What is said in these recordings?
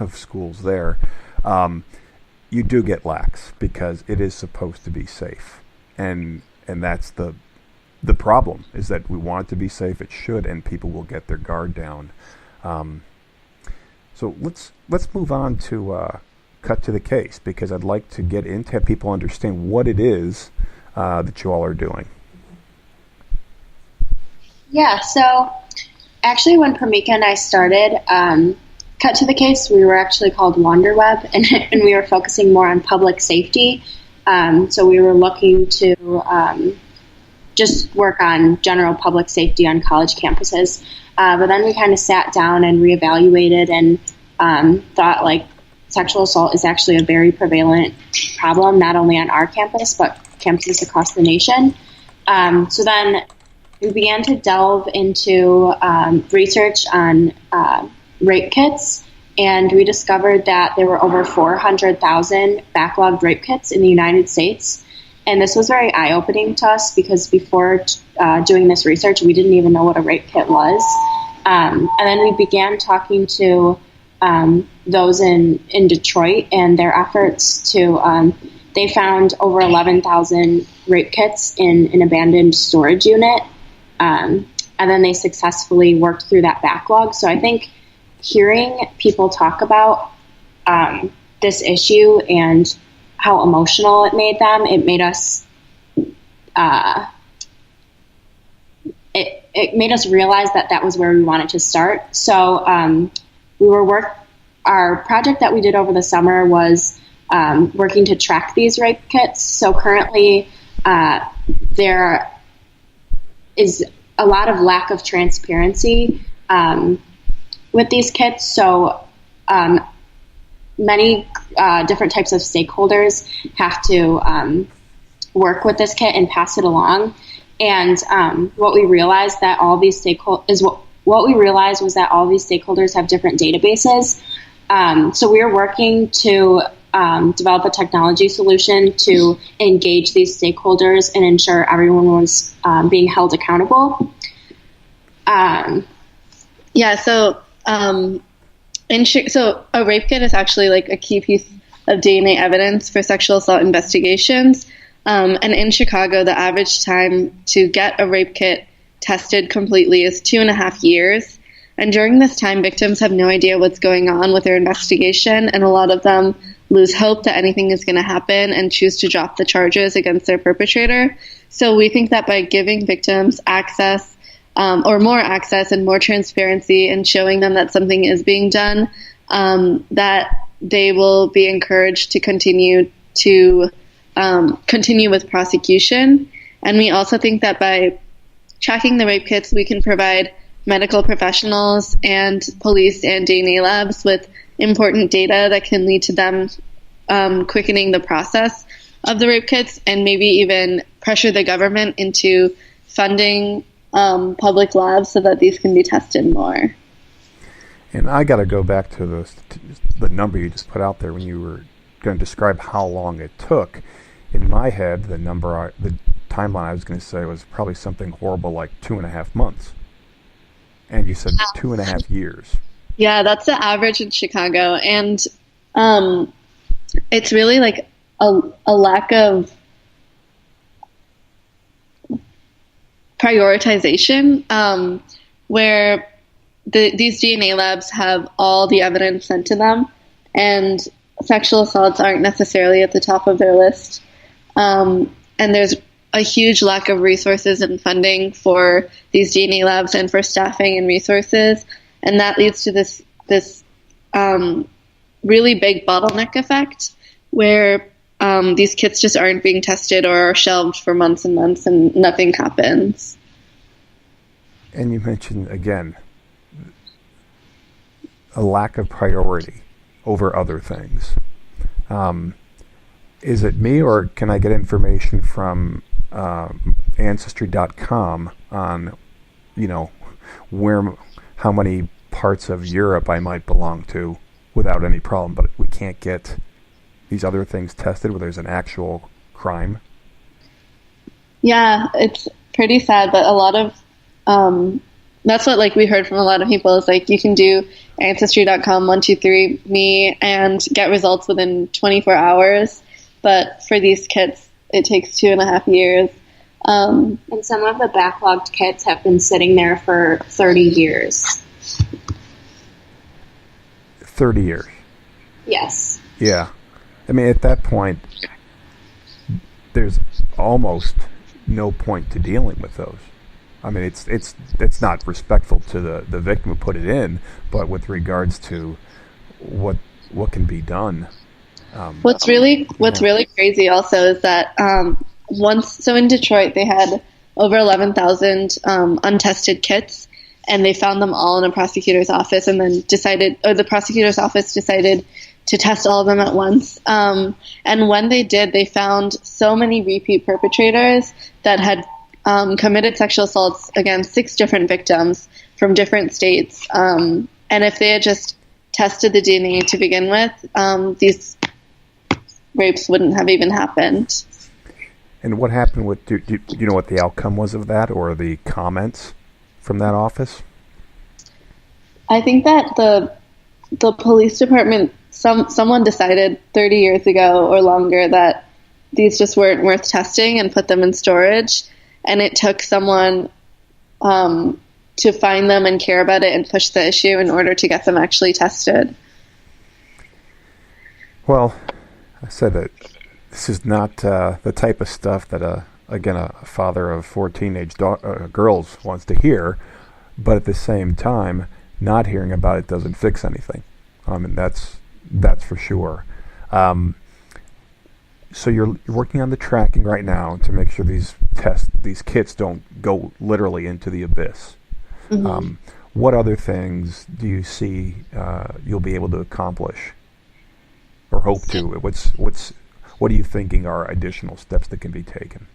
of schools there, you do get lax because it is supposed to be safe, and that's the problem, is that we want it to be safe. It should, and people will get their guard down. So let's move on to cut to the case, because I'd like to get into, have people understand what it is that you all are doing. Yeah, so actually when Premika and I started Cut to the Case, we were actually called WanderWeb, and we were focusing more on public safety. So we were looking to just work on general public safety on college campuses. But then we kind of sat down and reevaluated and thought, like, sexual assault is actually a very prevalent problem, not only on our campus, but campuses across the nation. So then we began to delve into research on rape kits, and we discovered that there were over 400,000 backlogged rape kits in the United States. And this was very eye-opening to us, because before doing this research, we didn't even know what a rape kit was. And then we began talking to those in Detroit and their efforts to, they found over 11,000 rape kits in an abandoned storage unit. And then they successfully worked through that backlog. So I think hearing people talk about this issue and how emotional it made them, it made us it made us realize that was where we wanted to start. So our project that we did over the summer was working to track these rape kits. So currently there is a lot of lack of transparency with these kits. So many different types of stakeholders have to work with this kit and pass it along. And what we realized was that all these stakeholders have different databases. So we are working to develop a technology solution to engage these stakeholders and ensure everyone was being held accountable. So a rape kit is actually like a key piece of DNA evidence for sexual assault investigations. And in Chicago, the average time to get a rape kit tested completely is 2.5 years. And during this time, victims have no idea what's going on with their investigation, and a lot of them lose hope that anything is going to happen and choose to drop the charges against their perpetrator. So we think that by giving victims access, or more access and more transparency, and showing them that something is being done, that they will be encouraged to continue with prosecution. And we also think that by tracking the rape kits, we can provide medical professionals and police and DNA labs with important data that can lead to them quickening the process of the rape kits, and maybe even pressure the government into funding public labs so that these can be tested more. And I got to go back to the number you just put out there when you were going to describe how long it took. In my head, the timeline I was going to say was probably something horrible like 2.5 months. And you said 2.5 years. Yeah, that's the average in Chicago. And it's really like a lack of prioritization, where these DNA labs have all the evidence sent to them, and sexual assaults aren't necessarily at the top of their list. And there's a huge lack of resources and funding for these DNA labs and for staffing and resources. And that leads to this really big bottleneck effect, where these kits just aren't being tested or are shelved for months and months, and nothing happens. And you mentioned, again, a lack of priority over other things. Is it me, or can I get information from Ancestry.com on, how many parts of Europe I might belong to without any problem, but we can't get these other things tested where there's an actual crime? Yeah, it's pretty sad, but a lot of that's what we heard from a lot of people is you can do Ancestry.com, 123me, and get results within 24 hours. But for these kits, it takes 2.5 years. And some of the backlogged kits have been sitting there for 30 years. 30 years? Yes. Yeah. I mean, at that point, there's almost no point to dealing with those. I mean, it's not respectful to the victim who put it in, but with regards to what can be done. What's really crazy also is that so in Detroit they had over 11,000 untested kits, and they found them all in a prosecutor's office, and then the prosecutor's office decided to test all of them at once. And when they did, they found so many repeat perpetrators that had committed sexual assaults against 6 different victims from different states. And if they had just tested the DNA to begin with, these rapes wouldn't have even happened. And what happened with, do you know what the outcome was of that, or the comments from that office? I think that the police department, someone decided 30 years ago or longer that these just weren't worth testing and put them in storage. And it took someone to find them and care about it and push the issue in order to get them actually tested. Well, I said that this is not the type of stuff that, a father of 4 teenage girls wants to hear, but at the same time, not hearing about it doesn't fix anything. I mean, that's for sure. So you're working on the tracking right now to make sure these kits don't go literally into the abyss. Mm-hmm. What other things do you see you'll be able to accomplish, or hope to? What are you thinking are additional steps that can be taken?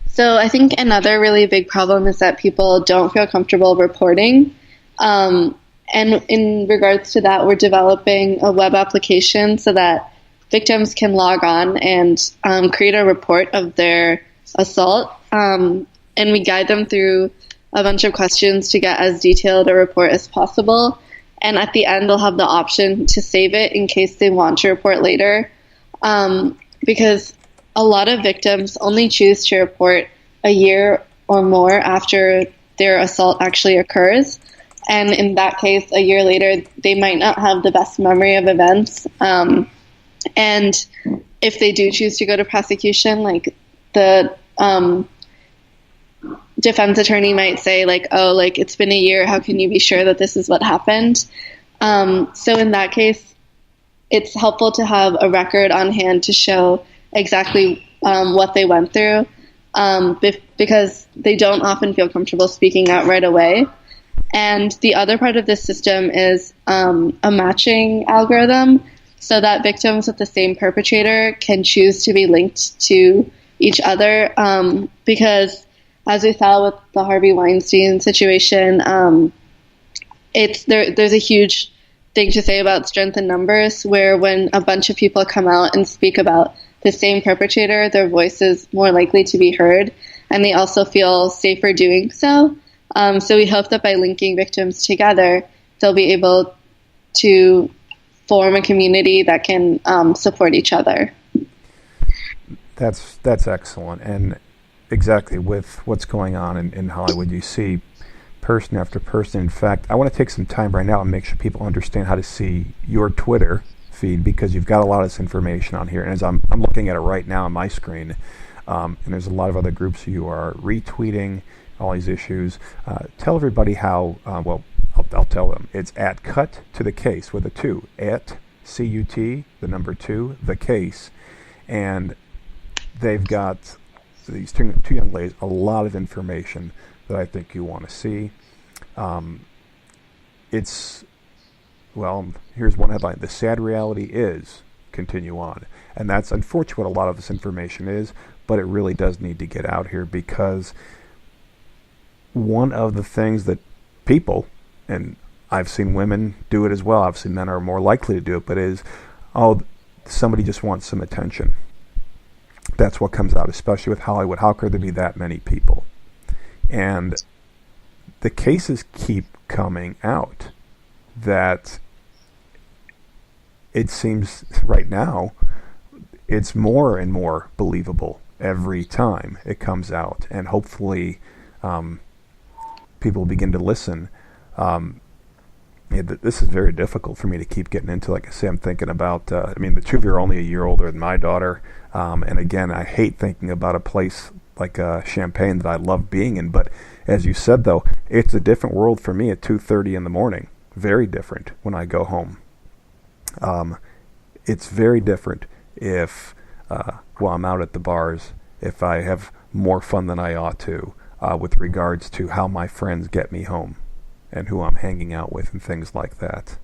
So I think another really big problem is that people don't feel comfortable reporting. And in regards to that, we're developing a web application so that victims can log on and create a report of their assault. And we guide them through a bunch of questions to get as detailed a report as possible. And at the end, they'll have the option to save it in case they want to report later. Because a lot of victims only choose to report a year or more after their assault actually occurs. And in that case, a year later, they might not have the best memory of events. And if they do choose to go to prosecution, like the defense attorney might say, like, oh, like, it's been a year. How can you be sure that this is what happened? So in that case, it's helpful to have a record on hand to show exactly what they went through, because they don't often feel comfortable speaking out right away. And the other part of this system is a matching algorithm so that victims with the same perpetrator can choose to be linked to each other. Because as we saw with the Harvey Weinstein situation, there's a huge thing to say about strength in numbers, where when a bunch of people come out and speak about the same perpetrator, their voice is more likely to be heard, and they also feel safer doing so. So we hope that by linking victims together, they'll be able to form a community that can support each other. That's excellent. And exactly with what's going on in Hollywood, you see person after person. In fact, I want to take some time right now and make sure people understand how to see your Twitter feed, because you've got a lot of this information on here. And as I'm looking at it right now on my screen, and there's a lot of other groups you are retweeting all these issues. Tell everybody how, I'll tell them. It's at Cut to the Case with a 2, at CUT, the number 2, the case. And they've got, these two young ladies, a lot of information that I think you want to see. Here's one headline. The sad reality is, continue on. And that's unfortunate what a lot of this information is, but it really does need to get out here, because one of the things that people, and I've seen women do it as well, I've seen men are more likely to do it, but is, somebody just wants some attention. That's what comes out, especially with Hollywood. How could there be that many people? And the cases keep coming out. that it seems right now it's more and more believable every time it comes out, and hopefully people begin to listen. This is very difficult for me to keep getting into. Like I say, I'm thinking about, the two of you are only a year older than my daughter, and again, I hate thinking about a place like Champaign that I love being in, but as you said, though, it's a different world for me at 2:30 in the morning. Very different when I go home. It's very different if, while I'm out at the bars, if I have more fun than I ought to with regards to how my friends get me home and who I'm hanging out with and things like that.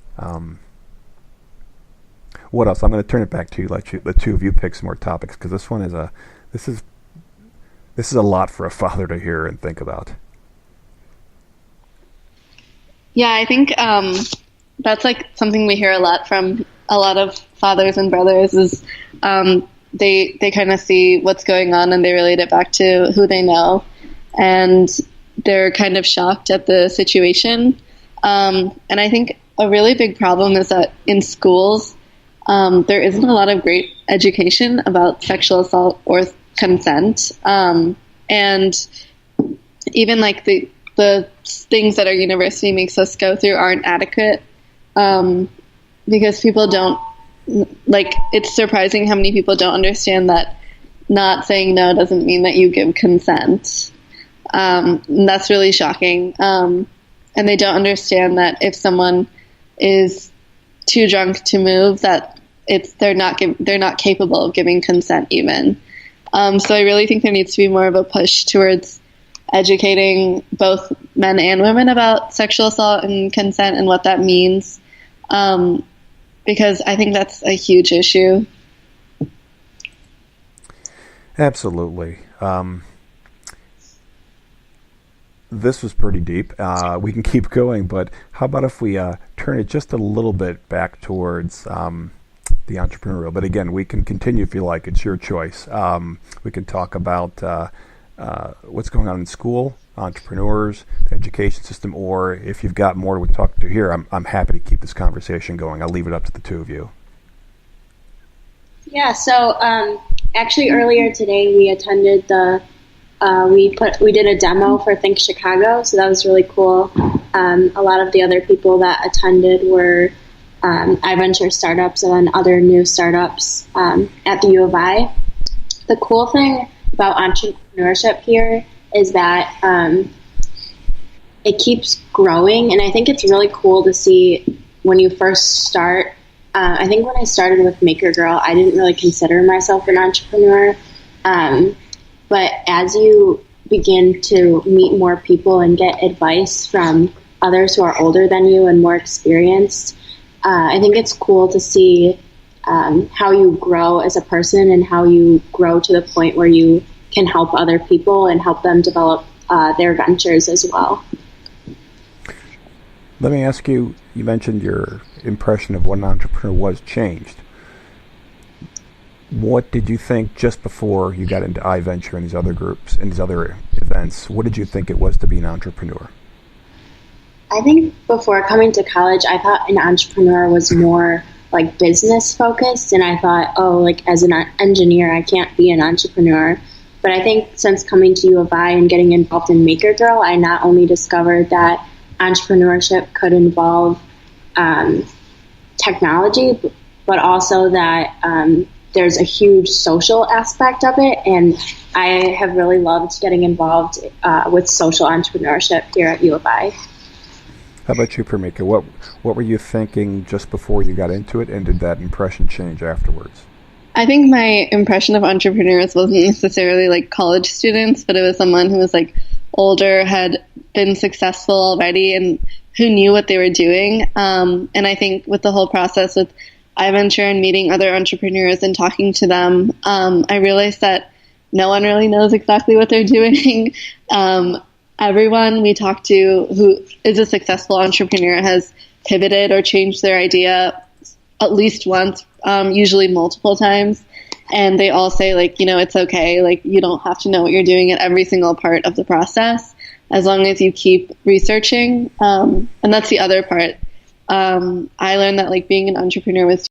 What else? I'm going to turn it back to you, let you, the two of you pick some more topics, because this is a lot for a father to hear and think about. Yeah, I think that's like something we hear a lot from a lot of fathers and brothers is they kind of see what's going on and they relate it back to who they know, and they're kind of shocked at the situation. And I think a really big problem is that in schools there isn't a lot of great education about sexual assault or consent, and even like the things that our university makes us go through aren't adequate, because people don't, like, it's surprising how many people don't understand that not saying no doesn't mean that you give consent. And that's really shocking. And they don't understand that if someone is too drunk to move, that they're not capable of giving consent even. So I really think there needs to be more of a push towards educating both men and women about sexual assault and consent and what that means, because I think that's a huge issue. Absolutely. This was pretty deep. We can keep going, but how about if we turn it just a little bit back towards the entrepreneurial? But again, we can continue if you like. It's your choice. We can talk about what's going on in school, entrepreneurs, the education system, or if you've got more to talk to here, I'm happy to keep this conversation going. I'll leave it up to the two of you. Yeah, so actually earlier today we attended we did a demo for Think Chicago, so that was really cool. A lot of the other people that attended were iVenture startups and then other new startups at the U of I. The cool thing about entrepreneurship here is that it keeps growing, and I think it's really cool to see when you first start. I think when I started with Maker Girl, I didn't really consider myself an entrepreneur, but as you begin to meet more people and get advice from others who are older than you and more experienced, I think it's cool to see how you grow as a person and how you grow to the point where you can help other people and help them develop their ventures as well. Let me ask you, you mentioned your impression of what an entrepreneur was changed. What did you think just before you got into iVenture and these other groups and these other events? What did you think it was to be an entrepreneur? I think before coming to college, I thought an entrepreneur was more like business focused, and I thought, like as an engineer, I can't be an entrepreneur. But I think since coming to U of I and getting involved in Maker Girl, I not only discovered that entrepreneurship could involve technology, but also that there's a huge social aspect of it, and I have really loved getting involved with social entrepreneurship here at U of I. How about you, Premika? What were you thinking just before you got into it, and did that impression change afterwards? I think my impression of entrepreneurs wasn't necessarily like college students, but it was someone who was like older, had been successful already, and who knew what they were doing. And I think with the whole process with iVenture and meeting other entrepreneurs and talking to them, I realized that no one really knows exactly what they're doing. Everyone we talk to who is a successful entrepreneur has pivoted or changed their idea at least once, usually multiple times. And they all say, like, it's okay. Like, you don't have to know what you're doing at every single part of the process, as long as you keep researching. And that's the other part. I learned that like being an entrepreneur was